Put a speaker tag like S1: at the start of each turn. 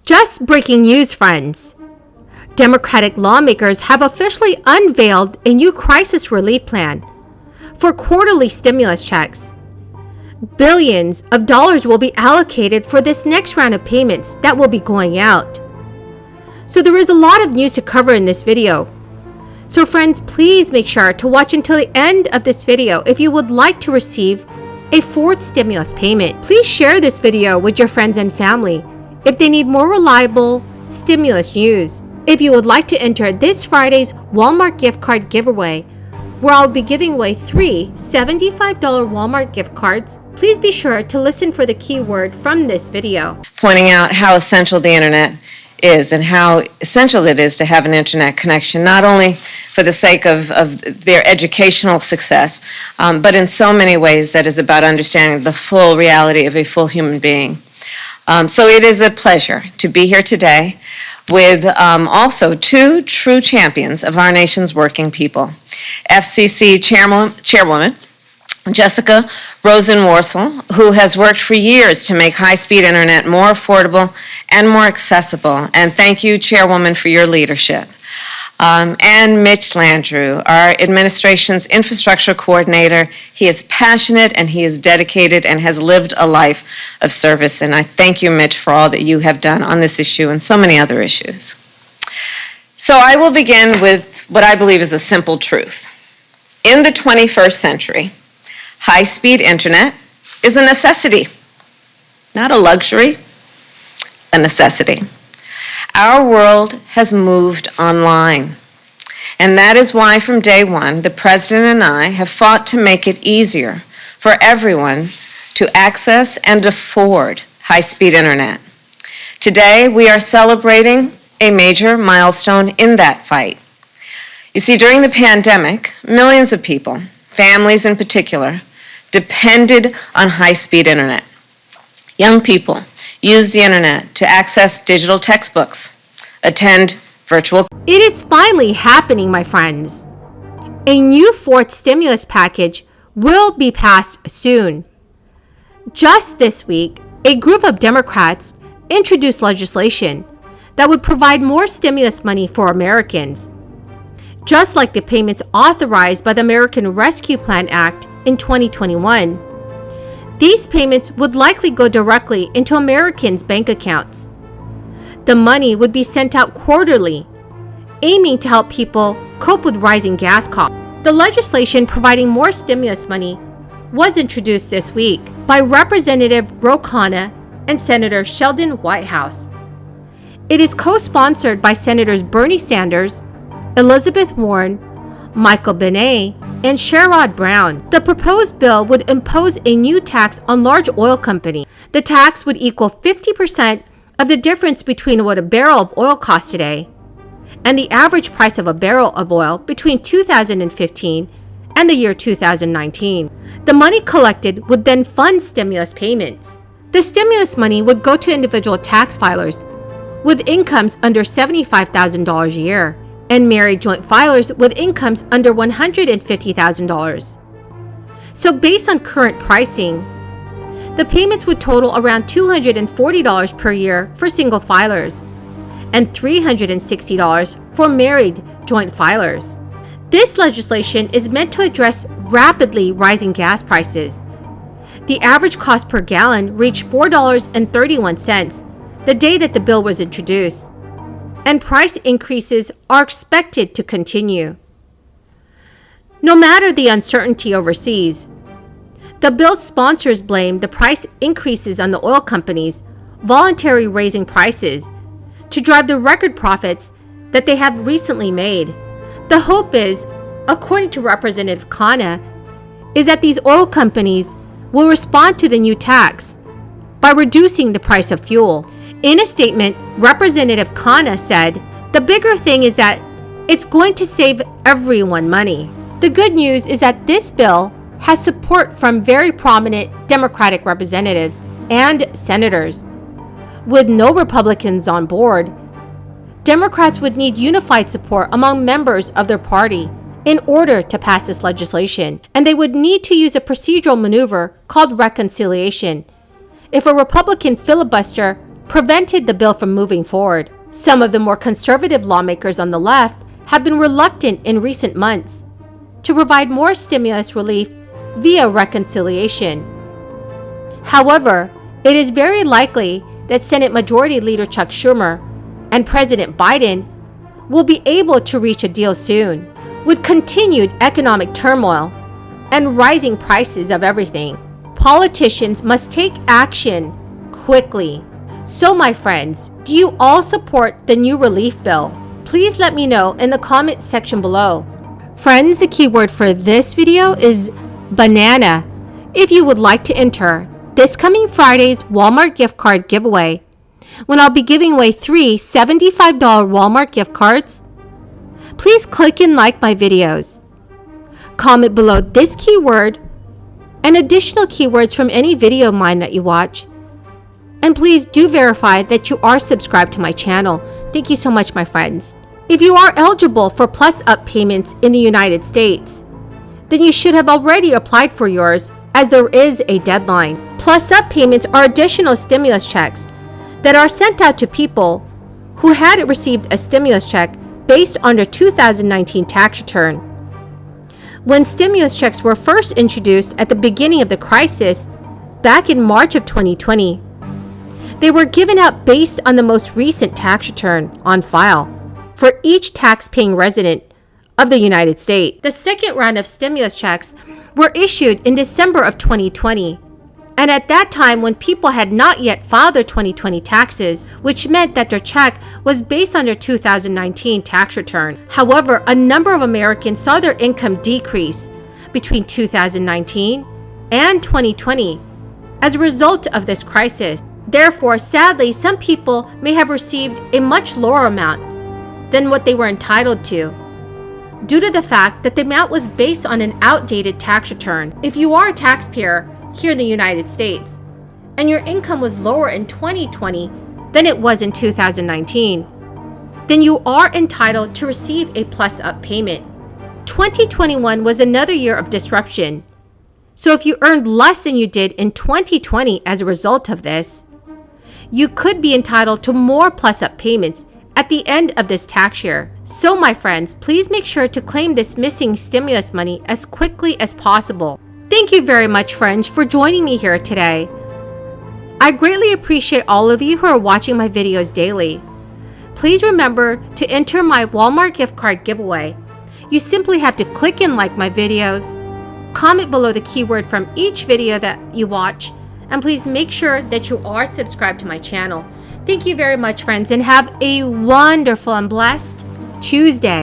S1: Just breaking news, friends. Democratic lawmakers have officially unveiled a new crisis relief plan for quarterly stimulus checks. Billions of dollars will be allocated for this next round of payments that will be going out. So there is a lot of news to cover in this video. So friends, please make sure to watch until the end of this video if you would like to receive a fourth stimulus payment. Please share this video with your friends and family if they need more reliable stimulus news. If you would like to enter this Friday's Walmart gift card giveaway, where I'll be giving away 3 $75 Walmart gift cards, please be sure to listen for the keyword from this video.
S2: Pointing out how essential the internet is and how essential it is to have an internet connection, not only for the sake of their educational success, but in so many ways that is about understanding the full reality of a full human being. So it is a pleasure to be here today with also 2 true champions of our nation's working people. FCC Chairwoman Jessica Rosenworcel, who has worked for years to make high-speed internet more affordable and more accessible. And thank you, Chairwoman, for your leadership. And Mitch Landrieu, our administration's infrastructure coordinator. He is passionate and he is dedicated and has lived a life of service. And I thank you, Mitch, for all that you have done on this issue and so many other issues. So I will begin with what I believe is a simple truth. In the 21st century, high-speed internet is a necessity, not a luxury, a necessity. Our world has moved online, and that is why from day one, the President and I have fought to make it easier for everyone to access and afford high-speed internet. Today, we are celebrating a major milestone in that fight. You see, during the pandemic, millions of people, families in particular, depended on high-speed internet. Young people use the internet to access digital textbooks, attend virtual.
S1: It is finally happening, my friends. A new fourth stimulus package will be passed soon. Just this week, a group of Democrats introduced legislation that would provide more stimulus money for Americans, just like the payments authorized by the American Rescue Plan Act in 2021. These payments would likely go directly into Americans' bank accounts. The money would be sent out quarterly, aiming to help people cope with rising gas costs. The legislation providing more stimulus money was introduced this week by Representative Ro Khanna and Senator Sheldon Whitehouse. It is co-sponsored by Senators Bernie Sanders, Elizabeth Warren, Michael Bennet, and Sherrod Brown. The proposed bill would impose a new tax on large oil companies. The tax would equal 50% of the difference between what a barrel of oil costs today and the average price of a barrel of oil between 2015 and the year 2019. The money collected would then fund stimulus payments. The stimulus money would go to individual tax filers with incomes under $75,000 a year and married joint filers with incomes under $150,000. So based on current pricing, the payments would total around $240 per year for single filers and $360 for married joint filers. This legislation is meant to address rapidly rising gas prices. The average cost per gallon reached $4.31 the day that the bill was introduced, and price increases are expected to continue. No matter the uncertainty overseas, the bill's sponsors blame the price increases on the oil companies voluntarily raising prices to drive the record profits that they have recently made. The hope is, according to Representative Khanna, is that these oil companies will respond to the new tax by reducing the price of fuel. In a statement, Representative Khanna said, "The bigger thing is that it's going to save everyone money." The good news is that this bill has support from very prominent Democratic representatives and senators. With no Republicans on board, Democrats would need unified support among members of their party in order to pass this legislation, and they would need to use a procedural maneuver called reconciliation if a Republican filibuster prevented the bill from moving forward. Some of the more conservative lawmakers on the left have been reluctant in recent months to provide more stimulus relief via reconciliation. However, it is very likely that Senate Majority Leader Chuck Schumer and President Biden will be able to reach a deal soon. With continued economic turmoil and rising prices of everything, politicians must take action quickly. So my friends, do you all support the new relief bill? Please let me know in the comment section below. Friends, the keyword for this video is banana. If you would like to enter this coming Friday's Walmart gift card giveaway, when I'll be giving away 3 $75 Walmart gift cards, please click and like my videos. Comment below this keyword and additional keywords from any video of mine that you watch. And please do verify that you are subscribed to my channel. Thank you so much, my friends. If you are eligible for Plus Up payments in the United States, then you should have already applied for yours, as there is a deadline. Plus Up payments are additional stimulus checks that are sent out to people who had received a stimulus check based on their 2019 tax return. When stimulus checks were first introduced at the beginning of the crisis, back in March of 2020, they were given out based on the most recent tax return on file for each tax-paying resident of the United States. The second round of stimulus checks were issued in December of 2020, and at that time when people had not yet filed their 2020 taxes, which meant that their check was based on their 2019 tax return. However, a number of Americans saw their income decrease between 2019 and 2020 as a result of this crisis. Therefore, sadly, some people may have received a much lower amount than what they were entitled to, due to the fact that the amount was based on an outdated tax return. If you are a taxpayer here in the United States and your income was lower in 2020 than it was in 2019, then you are entitled to receive a Plus Up payment. 2021 was another year of disruption. So if you earned less than you did in 2020 as a result of this, you could be entitled to more Plus Up payments at the end of this tax year. So my friends, please make sure to claim this missing stimulus money as quickly as possible. Thank you very much, friends, for joining me here today. I greatly appreciate all of you who are watching my videos daily. Please remember to enter my Walmart gift card giveaway. You simply have to click and like my videos, comment below the keyword from each video that you watch, and please make sure that you are subscribed to my channel. Thank you very much, friends, and have a wonderful and blessed Tuesday.